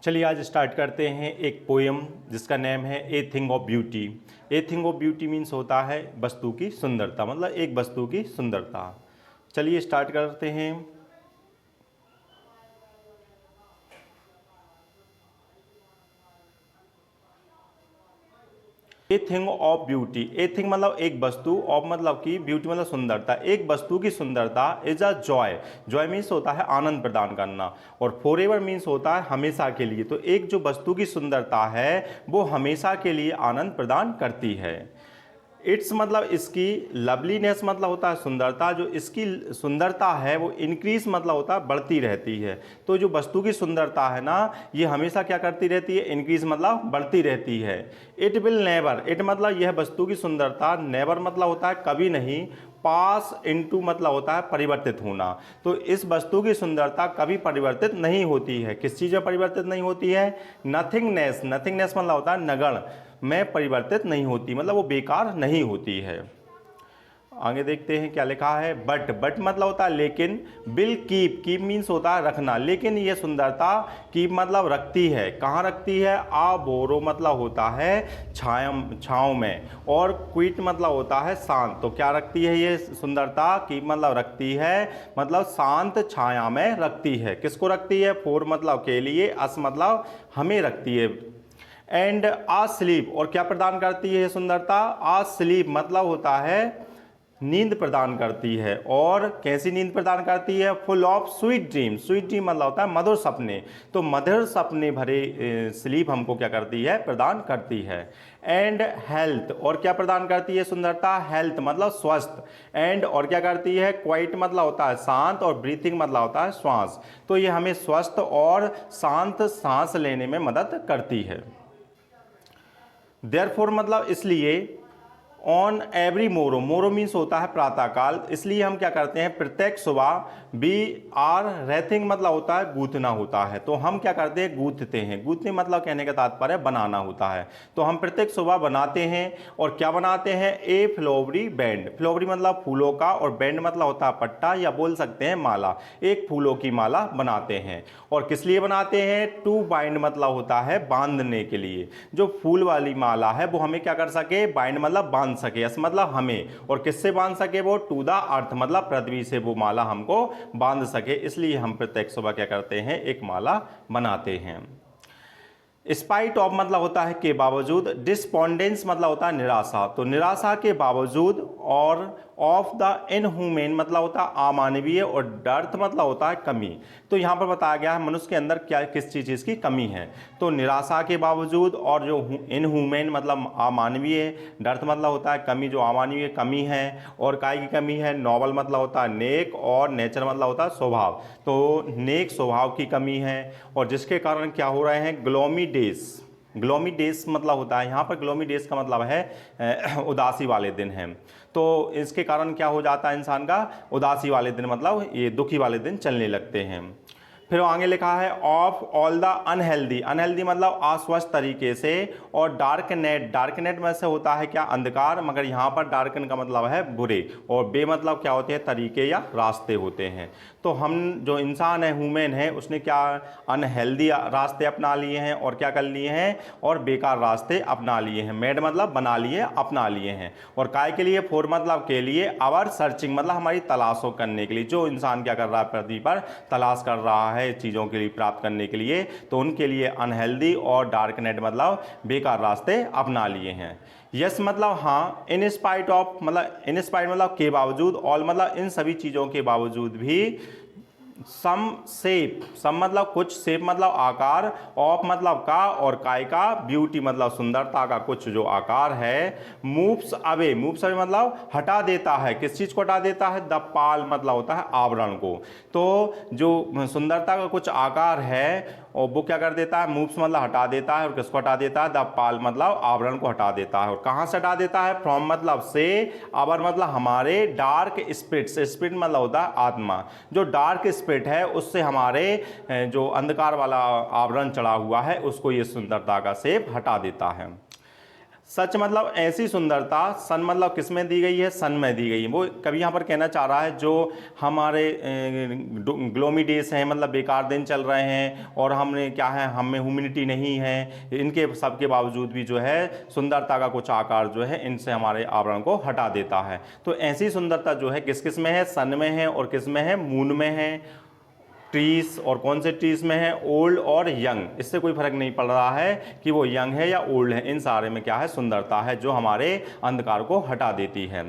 चलिए आज स्टार्ट करते हैं एक पोएम जिसका नेम है a thing of beauty. A thing of beauty means होता है वस्तु की सुंदरता, मतलब एक वस्तु की सुंदरता। चलिए स्टार्ट करते हैं। A thing of beauty, a thing मतलब एक वस्तु, ऑफ मतलब की, ब्यूटी मतलब सुंदरता। एक वस्तु की सुंदरता is a joy. Joy means होता है आनंद प्रदान करना, और फॉरएवर मीन्स होता है हमेशा के लिए। तो एक जो वस्तु की सुंदरता है वो हमेशा के लिए आनंद प्रदान करती है। इट्स मतलब इसकी, लवलीनेस मतलब होता है सुंदरता, जो इसकी सुंदरता है वो इंक्रीज मतलब होता है बढ़ती रहती है। तो जो वस्तु की सुंदरता है ना, ये हमेशा क्या करती रहती है, इंक्रीज मतलब बढ़ती रहती है। इट विल नेवर, इट मतलब यह वस्तु की सुंदरता, नेवर मतलब होता है कभी नहीं, पास इनटू मतलब होता है परिवर्तित होना। तो इस वस्तु की सुंदरता कभी परिवर्तित नहीं होती है। किस चीज़ में परिवर्तित नहीं होती है? नथिंगनेस, नथिंगनेस मतलब होता है नगण्य में परिवर्तित नहीं होती, मतलब वो बेकार नहीं होती है। आगे देखते हैं क्या लिखा है। बट, बट मतलब होता है लेकिन। विल कीप, कीप मीन्स होता है रखना, लेकिन ये सुंदरता कीप मतलब रखती है। कहाँ रखती है? आ बोरो मतलब होता है छाँव में, और क्विट मतलब होता है शांत। तो क्या रखती है ये सुंदरता? कीप मतलब रखती है, मतलब शांत छाया में रखती है। किसको रखती है? फोर मतलब के लिए, अस मतलब हमें रखती है। एंड आ स्लीप, और क्या प्रदान करती है सुंदरता? आ स्लीप मतलब होता है नींद प्रदान करती है। और कैसी नींद प्रदान करती है? Full of sweet dream. Sweet dream मतलब होता है मधुर सपने। तो मधुर सपने भरे स्लीप हमको क्या करती है? प्रदान करती है। एंड हेल्थ, और क्या प्रदान करती है सुंदरता? हेल्थ मतलब स्वस्थ। एंड और क्या करती है? क्वाइट मतलब होता है शांत, और ब्रीथिंग मतलब होता है श्वास। तो ये हमें स्वस्थ और शांत सांस लेने में मदद करती है। देयरफॉर मतलब इसलिए, ऑन एवरी मोरो, मोरो मीन्स होता है प्रातःकाल, इसलिए हम क्या करते हैं प्रत्येक सुबह, बी आर रेथिंग मतलब होता है गूंथना होता है। तो हम क्या करते हैं? गूंथते हैं। गूंथने मतलब कहने का तात्पर्य बनाना होता है। तो हम प्रत्येक सुबह बनाते हैं, और क्या बनाते हैं? ए फ्लोवरी बैंड। फ्लोवरी मतलब फूलों का, और बैंड मतलब होता है पट्टा, या बोल सकते हैं माला। एक फूलों की माला बनाते हैं। और किस लिए बनाते हैं? टू बाइंड मतलब होता है बांधने के लिए। जो फूल वाली माला है वो हमें क्या कर सके? बाइंड मतलब बांध सके, यस मतलब हमें। और किससे बांध सके? वो टू द अर्थ मतलब पृथ्वी से वो माला हमको बांध सके, इसलिए हम प्रत्येक सुबह क्या करते हैं? एक माला बनाते हैं। स्पाइट ऑफ मतलब होता है के बावजूद। डिस्पोंडेंस मतलब होता है निराशा। तो निराशा के बावजूद, और ऑफ द इनह्यूमन मतलब होता है अमानवीय, और डर्थ मतलब होता है कमी। तो यहाँ पर बताया गया है मनुष्य के अंदर क्या किस चीज़ की कमी है। तो निराशा के बावजूद, और जो इनह्यूमन मतलब अमानवीय, डर्थ मतलब होता है कमी, जो अमानवीय कमी है। और काय की कमी है? नॉबल मतलब होता है नेक, और नेचर मतलब होता है स्वभाव। तो नेक स्वभाव की कमी है, और जिसके कारण क्या हो रहे हैं? Gloomy days. ग्लोमी डेज मतलब होता है, यहाँ पर ग्लोमी डेज का मतलब है उदासी वाले दिन हैं। तो इसके कारण क्या हो जाता है इंसान का? उदासी वाले दिन मतलब ये दुखी वाले दिन चलने लगते हैं। फिर आगे लिखा है of all the unhealthy. Unhealthy मतलब अस्वस्थ तरीके से। और डार्क नेट, डार्क नेट में से होता है क्या? अंधकार, मगर यहाँ पर डार्कन का मतलब है बुरे। और बे मतलब क्या होते हैं? तरीके या रास्ते होते हैं। तो हम जो इंसान है, ह्यूमन है, उसने क्या अनहेल्दी रास्ते अपना लिए हैं, और क्या कर लिए हैं? और बेकार रास्ते अपना लिए हैं। मेड मतलब बना लिए, अपना लिए हैं। और काय के लिए? फॉर मतलब के लिए। आवर सर्चिंग मतलब हमारी तलाशों करने के लिए। जो इंसान क्या कर रहा है? पृथ्वी पर तलाश कर रहा है चीज़ों के लिए, प्राप्त करने के लिए, तो उनके लिए अनहेल्दी और डार्क नेट मतलब बेकार रास्ते अपना लिए हैं। यस मतलब हाँ, इन स्पाइट ऑफ मतलब, इन स्पाइट मतलब के बावजूद, ऑल मतलब इन सभी चीज़ों के बावजूद भी, सम शेप, सम मतलब कुछ, शेप मतलब आकार, ऑफ मतलब का, और काय का, ब्यूटी मतलब सुंदरता का कुछ जो आकार है। मूव्स अवे, मूव्स अवे मतलब हटा देता है। किस चीज़ को हटा देता है? द पाल मतलब होता है आवरण को। तो जो सुंदरता का कुछ आकार है, और वो क्या कर देता है? मूव्स मतलब हटा देता है। और किसको हटा देता है? द पाल मतलब आवरण को हटा देता है। और कहाँ से हटा देता है? फ्रॉम मतलब से, आवर मतलब हमारे, डार्क स्पिरिट्स, स्पिरिट मतलब होता है आत्मा। जो डार्क स्पिरिट है उससे हमारे जो अंधकार वाला आवरण चढ़ा हुआ है उसको ये सुंदरता का शेप हटा देता है। सच मतलब ऐसी सुंदरता, सन मतलब किस में दी गई है, सन में दी गई है। वो कभी यहाँ पर कहना चाह रहा है जो हमारे ग्लोमी डेज हैं, मतलब बेकार दिन चल रहे हैं और हमने क्या है, हमें ह्यूमिडिटी नहीं है, इनके सब के बावजूद भी जो है सुंदरता का कुछ आकार जो है इनसे हमारे आवरण को हटा देता है। तो ऐसी सुंदरता जो है किस किस में है, सन में है और किस में है, मून में है, ट्रीज और कौन से ट्रीज में है, ओल्ड और यंग। इससे कोई फर्क नहीं पड़ रहा है कि वो यंग है या ओल्ड है, इन सारे में क्या है, सुंदरता है जो हमारे अंधकार को हटा देती है।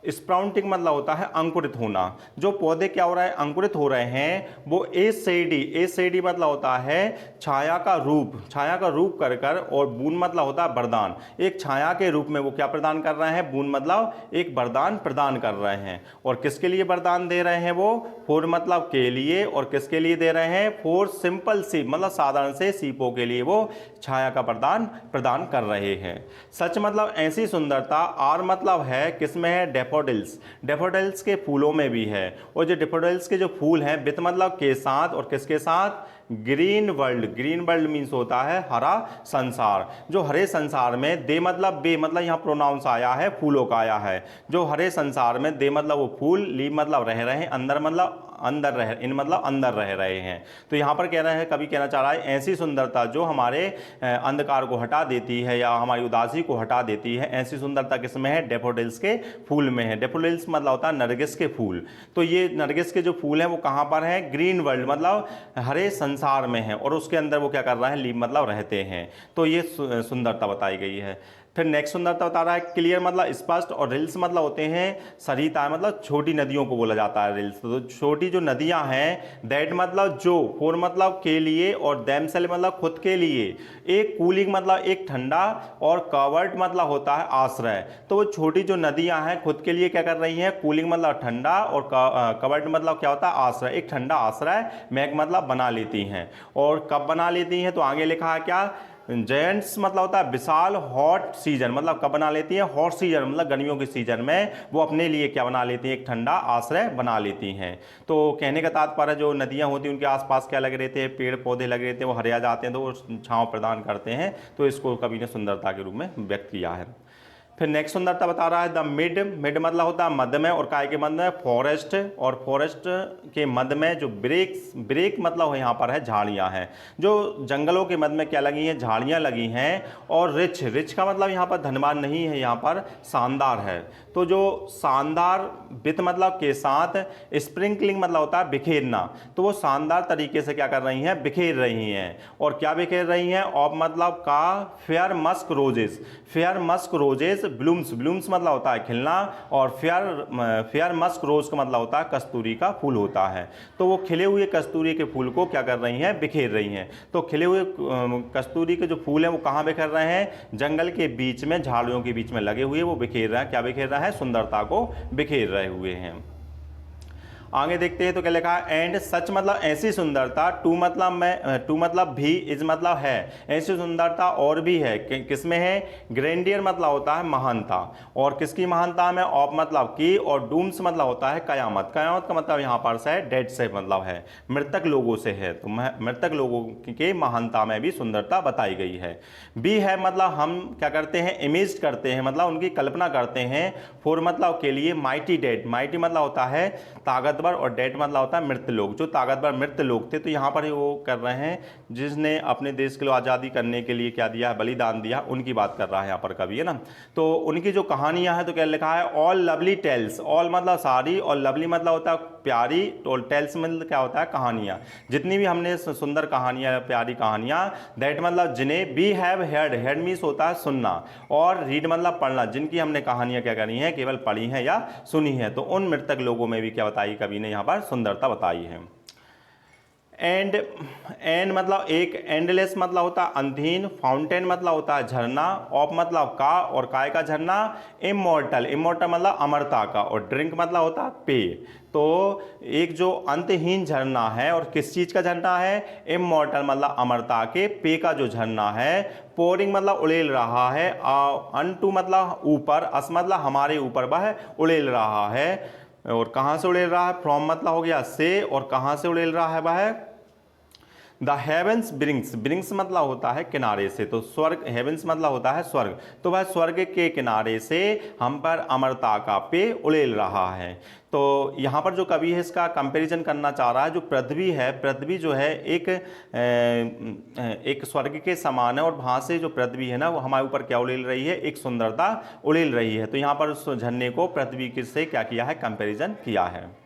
स्प्राउटिंग मतलब होता है अंकुरित होना। जो पौधे क्या हो रहा है, अंकुरित हो रहे हैं, वो एसेडी मतलब होता है छाया का रूप कर कर, और बून मतलब होता है वरदान। एक छाया के रूप में वो क्या प्रदान कर रहे हैं, बून मतलब एक वरदान प्रदान कर रहे हैं। और किसके लिए वरदान दे रहे हैं, वो फॉर मतलब के लिए, और किसके लिए दे रहे हैं, फॉर सिंपल सीप मतलब साधारण से सीपों के लिए वो छाया का वरदान प्रदान कर रहे हैं। सच मतलब ऐसी सुंदरता, आर मतलब है किसमें है, डेफोडिल्स के फूलों में भी है। और जो डेफोडिल्स के जो फूल हैं, विथ मतलब के साथ, और किसके साथ, ग्रीन वर्ल्ड मीन्स होता है हरा संसार। जो हरे संसार में, दे मतलब बे मतलब यहाँ प्रोनाउंस आया है, फूलों का आया है। जो हरे संसार में, दे मतलब वो फूल, ली मतलब रह रहे हैं, अंदर मतलब अंदर रह, इन मतलब अंदर रह रहे हैं। तो यहाँ पर कह रहे हैं, कभी कहना चाह रहा है ऐसी सुंदरता जो हमारे अंधकार को हटा देती है या हमारी उदासी को हटा देती है, ऐसी सुंदरता किसमें है, डेफोडिल्स के फूल में है। डेफोडिल्स मतलब होता है नरगिस के फूल। तो ये नरगिस के जो फूल हैं वो कहाँ पर हैं, ग्रीन वर्ल्ड मतलब हरे संसार में है, और उसके अंदर वो क्या कर रहे हैं, लीव मतलब रहते हैं। तो ये सुंदरता बताई गई है। फिर नेक्स्ट सुंदरता बता रहा है क्लियर मतलब स्पष्ट, और रिल्स मतलब होते हैं सरिता मतलब छोटी नदियों को बोला जाता है रिल्स। तो छोटी जो नदियां हैं, दैट मतलब जो, फोर मतलब के लिए, और दैमसेल मतलब खुद के लिए, एक कूलिंग मतलब एक ठंडा, और कवर्ड मतलब होता है आश्रय। तो वो छोटी जो नदियां हैं खुद के लिए क्या कर रही हैं, कूलिंग मतलब ठंडा, और कवर्ड मतलब क्या होता है, आश्रय, एक ठंडा आश्रय मैक मतलब बना लेती हैं। और कब बना लेती हैं, तो आगे लिखा है क्या, जेंट्स मतलब होता है विशाल, हॉट सीजन मतलब कब बना लेती हैं, हॉट सीजन मतलब गर्मियों के सीजन में वो अपने लिए क्या बना लेती हैं, एक ठंडा आश्रय बना लेती हैं। तो कहने का तात्पर्य जो नदियां होती हैं उनके आसपास क्या लगे रहते हैं, पेड़ पौधे लगे रहते हैं, वो हरिया जाते हैं तो वो छांव प्रदान करते हैं। तो इसको कवि ने सुंदरता के रूप में व्यक्त किया है। फिर नेक्स्ट सुंदरता बता रहा है द मिड मतलब होता है मध्य में, और काय के मध्य में फॉरेस्ट, और फॉरेस्ट के मध्य में जो ब्रेक मतलब यहाँ पर है झाड़ियाँ हैं। जो जंगलों के मध्य में क्या लगी हैं, झाड़ियाँ लगी हैं। और रिच का मतलब यहाँ पर धनवान नहीं है, यहाँ पर शानदार है। तो जो शानदार, विथ मतलब के साथ, स्प्रिंकलिंग मतलब होता है बिखेरना। तो वो शानदार तरीके से क्या कर रही हैं, बिखेर रही हैं। और क्या बिखेर रही हैं, ऑफ मतलब का, फेयर मस्क रोजेस ब्लूम्स मतलब होता है खिलना, और फेयर मस्क रोज का मतलब होता है कस्तूरी का फूल होता है। तो वो खिले हुए कस्तूरी के फूल को क्या कर रही हैं, बिखेर रही हैं। तो खिले हुए कस्तूरी के जो फूल हैं वो कहाँ बिखेर रहे हैं, जंगल के बीच में, झाड़ियों के बीच में लगे हुए वो बिखेर रहे हैं। क्या बिखेर रहा है, सुंदरता को बिखेर रहे हुए हैं। आगे देखते हैं तो क्या लिखा है, एंड सच मतलब ऐसी सुंदरता, टू मतलब भी, इज मतलब है, ऐसी सुंदरता और भी है। किसमें है, ग्रैंडियर मतलब होता है महानता, और किसकी महानता में, ऑफ मतलब की, और डूम्स मतलब होता है कयामत का मतलब यहाँ पर से डेड से मतलब है, मृतक लोगों से है। तो मृतक लोगों के महानता में भी सुंदरता बताई गई है। बी है मतलब हम क्या करते हैं, इमेज करते हैं मतलब उनकी कल्पना करते हैं। फोर मतलब के लिए माइटी मतलब होता है ताकतवर, और डेड मतलब होता है मृत लोग। जो ताकतवर मृत लोग थे, तो यहाँ पर वो कर रहे हैं जिसने अपने देश के लिए आज़ादी करने के लिए क्या दिया है, बलिदान दिया, उनकी बात कर रहा है यहाँ पर कवि, है ना। तो उनकी जो कहानियाँ हैं तो क्या लिखा है, ऑल लवली टेल्स, ऑल मतलब सारी, और लवली मतलब होता है प्यारी, और टेल्स मतलब क्या होता है, कहानियाँ। जितनी भी हमने सुंदर कहानियाँ, प्यारी कहानियाँ, दैट मतलब जिन्हें, वी हैव हेड मीन्स होता है सुनना, और रीड मतलब पढ़ना, जिनकी हमने कहानियाँ क्या करी हैं, केवल पढ़ी हैं या सुनी है। तो उन मृतक लोगों में भी क्या बताई कवि ने यहाँ पर, सुंदरता बताई है। एंड मतलब एक, एंडलेस मतलब होता है अंतहीन, फाउंटेन मतलब होता है झरना, ऑफ मतलब का, और काय का झरना, इमोर्टल मतलब अमरता का, और ड्रिंक मतलब होता है पेय। तो एक जो अंतहीन झरना है, और किस चीज का झरना है, इमोर्टल मतलब अमरता के, पे का जो झरना है, पोरिंग मतलब उड़ेल रहा है, अनटू मतलब ऊपर, अस मतलब हमारे ऊपर वह उड़ेल रहा है। और कहाँ से उड़ेल रहा है, फ्रॉम मतलब हो गया से, और कहाँ से उड़ेल रहा है वह, द हेवेंस ब्रिंग्स, ब्रिंग्स मतलब होता है किनारे से, तो स्वर्ग, हेवेंस मतलब होता है स्वर्ग, तो वह स्वर्ग के किनारे से हम पर अमरता का पेय उड़ेल रहा है। तो यहाँ पर जो कवि है इसका कंपैरिजन करना चाह रहा है, जो पृथ्वी है, पृथ्वी जो है एक स्वर्ग के समान है, और वहाँ से जो पृथ्वी है ना वो हमारे ऊपर क्या उड़ेल रही है, एक सुंदरता उड़ेल रही है। तो यहाँ पर उस झरने को पृथ्वी से क्या किया है, कंपैरिजन किया है।